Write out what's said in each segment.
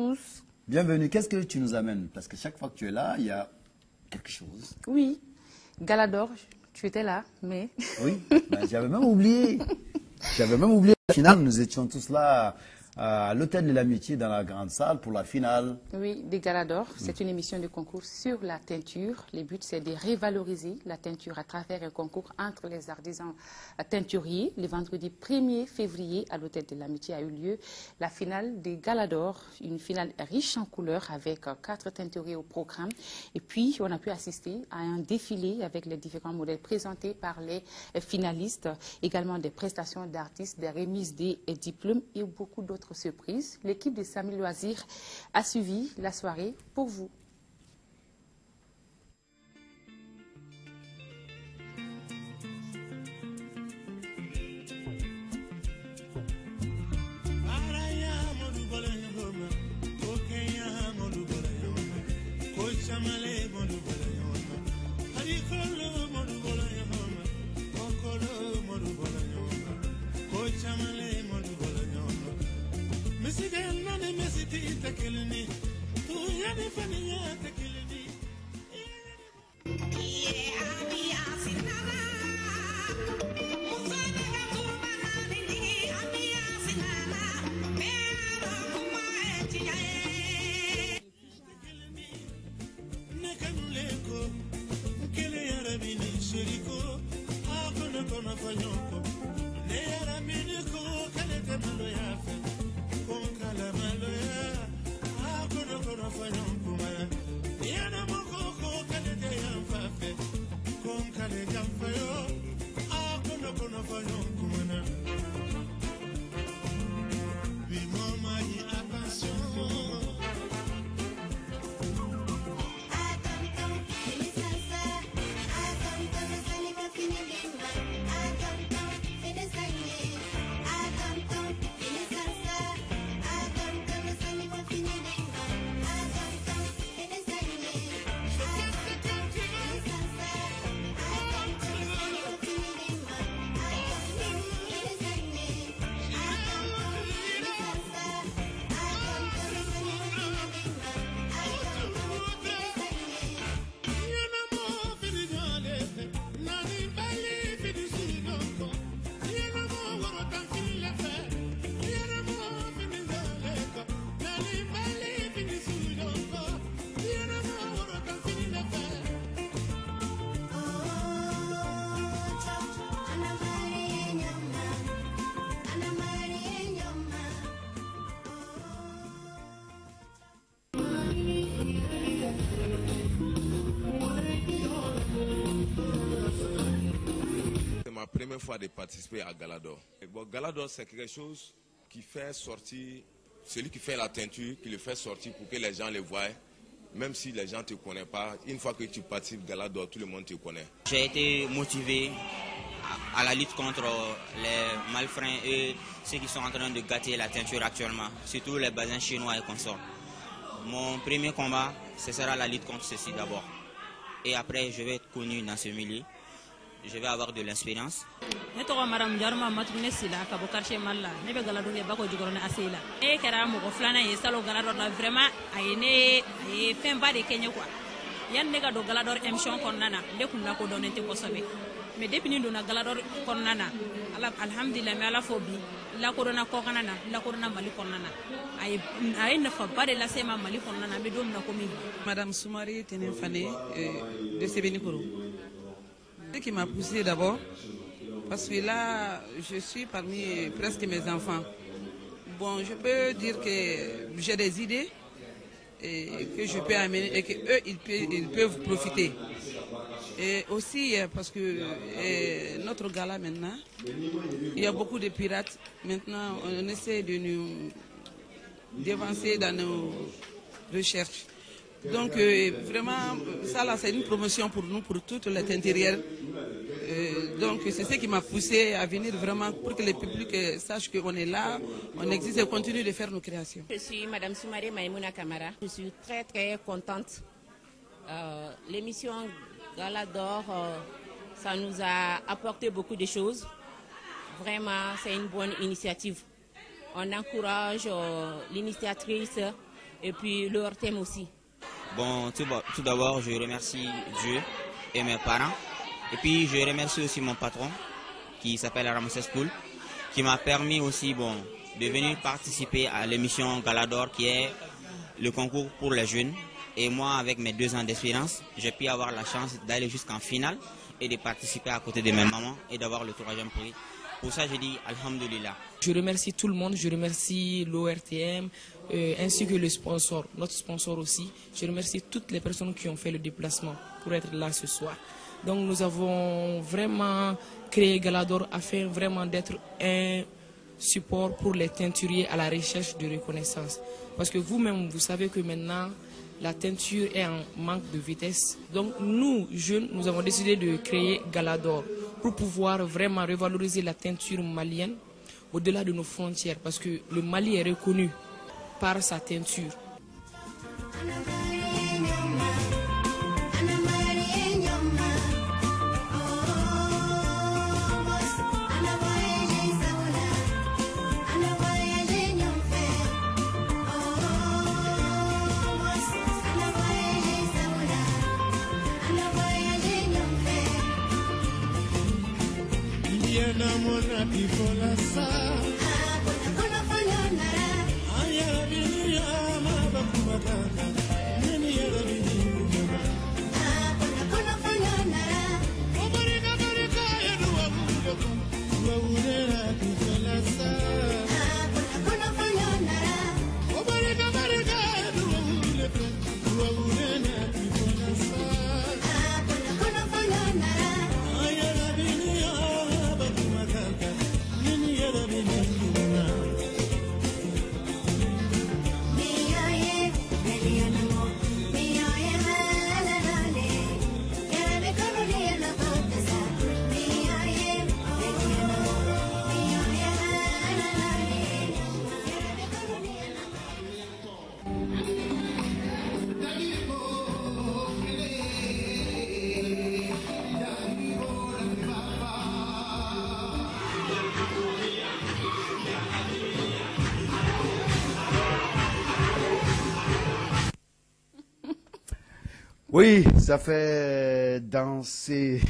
Tous. Bienvenue. Qu'est-ce que tu nous amènes? Parce que chaque fois que tu es là, il y a quelque chose. Oui, Gala d'or, tu étais là, mais... Oui, ben, j'avais même oublié. J'avais même oublié la finale. Nous étions tous là à l'Hôtel de l'Amitié dans la grande salle pour la finale. Oui, des Galas d'or, c'est une émission de concours sur la teinture. Le but, c'est de revaloriser la teinture à travers un concours entre les artisans teinturiers. Le vendredi 1er février, à l'Hôtel de l'Amitié, a eu lieu la finale des Galas d'or, une finale riche en couleurs avec 4 teinturiers au programme. Et puis, on a pu assister à un défilé avec les différents modèles présentés par les finalistes, également des prestations d'artistes, des remises des diplômes et beaucoup d'autres surprises. L'équipe de Samy Loisirs a suivi la soirée pour vous. Ma première fois de participer à Gala d'or. Bon, Gala d'or, c'est quelque chose qui fait sortir, celui qui fait la teinture, qui le fait sortir pour que les gens le voient. Même si les gens ne te connaissent pas, une fois que tu participes à Gala d'or, tout le monde te connaît. J'ai été motivé à la lutte contre les malfrats et ceux qui sont en train de gâter la teinture actuellement, surtout les bazins chinois et consorts. Mon premier combat, ce sera la lutte contre ceci d'abord. Et après, je vais être connu dans ce milieu. Je vais avoir de l'expérience. Ne tɔgɔ Madame Jaruma Matoune Sila ka bɔ quartier Mali la. Ne bɛ galadon kɛ Bako Jikɔrɔni ACI la. Ne kɛra mɔgɔ filanan ye salon galadon la vraiment a ye fɛnba de kɛ n ye quoi. Yanni ne ka don galadon émission kɔnɔna na ne kun lakodɔnnen tɛ kosɛbɛ. Mais depuis ni donna galadon kɔnɔna na alhamdulillah mais Ala fo bi lakodɔnna kɔkan na lakodɔnna Mali kɔnɔna na. A ye nafaba de lase ma Mali kɔnɔna na. N bɛ don min na komi bi. Madame Soumari Tenen Fane de Sébenikoro. Ce qui m'a poussé d'abord, parce que là, je suis parmi presque mes enfants. Bon, je peux dire que j'ai des idées et que je peux amener et qu'eux, ils peuvent profiter. Et aussi, parce que notre gala maintenant, il y a beaucoup de pirates. Maintenant, on essaie de nous d'avancer dans nos recherches. Donc vraiment, ça là, c'est une promotion pour nous, pour toutes les teinturières. Donc c'est ce qui m'a poussé à venir vraiment pour que le public sache qu'on est là, on existe et continue de faire nos créations. Je suis Madame Soumaré Maïmouna Kamara. Je suis très très contente. L'émission Gala d'or, ça nous a apporté beaucoup de choses. Vraiment, c'est une bonne initiative. On encourage l'initiatrice et puis leur thème aussi. Bon, tout d'abord, je remercie Dieu et mes parents. Et puis, je remercie aussi mon patron, qui s'appelle Ramsès Poul, qui m'a permis aussi de venir participer à l'émission Galador, qui est le concours pour les jeunes. Et moi, avec mes 2 ans d'expérience, j'ai pu avoir la chance d'aller jusqu'en finale et de participer à côté de mes mamans et d'avoir le 3e prix. Pour ça, j'ai dit Alhamdulillah. Je remercie tout le monde, je remercie l'ORTM ainsi que le sponsor, notre sponsor aussi. Je remercie toutes les personnes qui ont fait le déplacement pour être là ce soir. Donc nous avons vraiment créé Galador afin vraiment d'être un support pour les teinturiers à la recherche de reconnaissance. Parce que vous-même, vous savez que maintenant, la teinture est en manque de vitesse. Donc nous, jeunes, nous avons décidé de créer Galador pour pouvoir vraiment revaloriser la teinture malienne au-delà de nos frontières. Parce que le Mali est reconnu par sa teinture. Oui, ça fait danser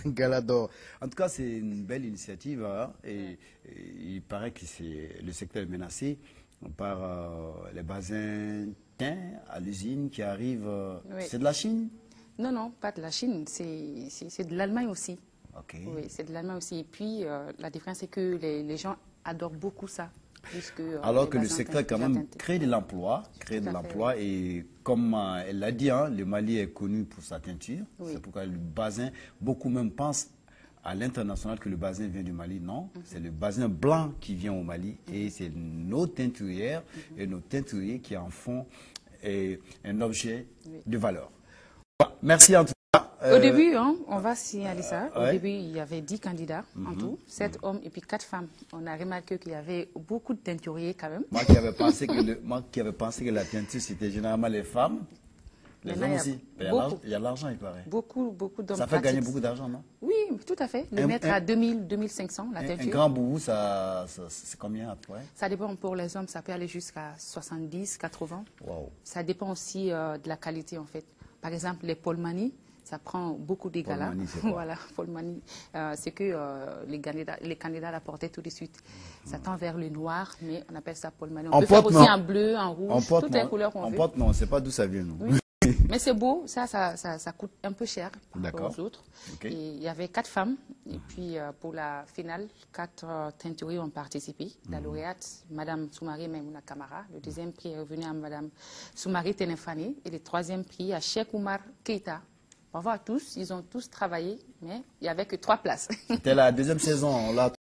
Galador. En tout cas, c'est une belle initiative. Hein, et il paraît que le secteur est menacé par les basins teints à l'usine qui arrivent. Oui. C'est de la Chine? Non, non, pas de la Chine. C'est de l'Allemagne aussi. Okay. Oui, c'est de l'Allemagne aussi. Et puis, la différence, c'est que les gens adorent beaucoup ça. Alors que le secteur quand même crée de l'emploi, et comme elle l'a dit, hein, le Mali est connu pour sa teinture. Oui. C'est pourquoi le basin, beaucoup même pensent à l'international que le basin vient du Mali. Non, c'est le basin blanc qui vient au Mali et c'est nos teinturières et nos teinturiers qui en font un objet de valeur. Merci en tout cas. Au début, hein, on va signaler ça. Au début, il y avait 10 candidats en tout, 7 hommes et puis 4 femmes. On a remarqué qu'il y avait beaucoup de teinturiers quand même. Moi qui avais pensé que la teinture, c'était généralement les femmes. Les hommes aussi. Il y a l'argent, il paraît. Beaucoup d'hommes. Ça fait gagner beaucoup d'argent, non? Oui, tout à fait. Le mètre à 2000, 2500, la teinture. Un grand boubou, c'est combien après? Ça dépend pour les hommes, ça peut aller jusqu'à 70, 80. Wow. Ça dépend aussi de la qualité en fait. Par exemple, les Polmani, ça prend beaucoup d'égalas. Voilà, Polmani, c'est que les candidats l'apportaient tout de suite. Ça tend vers le noir, mais on appelle ça Polmani. On peut faire aussi en bleu, en rouge, toutes les couleurs qu'on veut. En porte, non, c'est pas d'où ça vient, non. Oui. Mais c'est beau, ça coûte un peu cher par rapport aux autres. Okay. Et il y avait 4 femmes, et puis pour la finale, 4 teinturiers ont participé. La lauréate, Madame Soumaré Maimouna Kamara. Le 2e prix est revenu à Madame Soumaré Tenefani. Et le 3e prix à Cheikh Oumar Keita. Au revoir à tous, ils ont tous travaillé, mais il n'y avait que 3 places. C'était la 2e saison, là.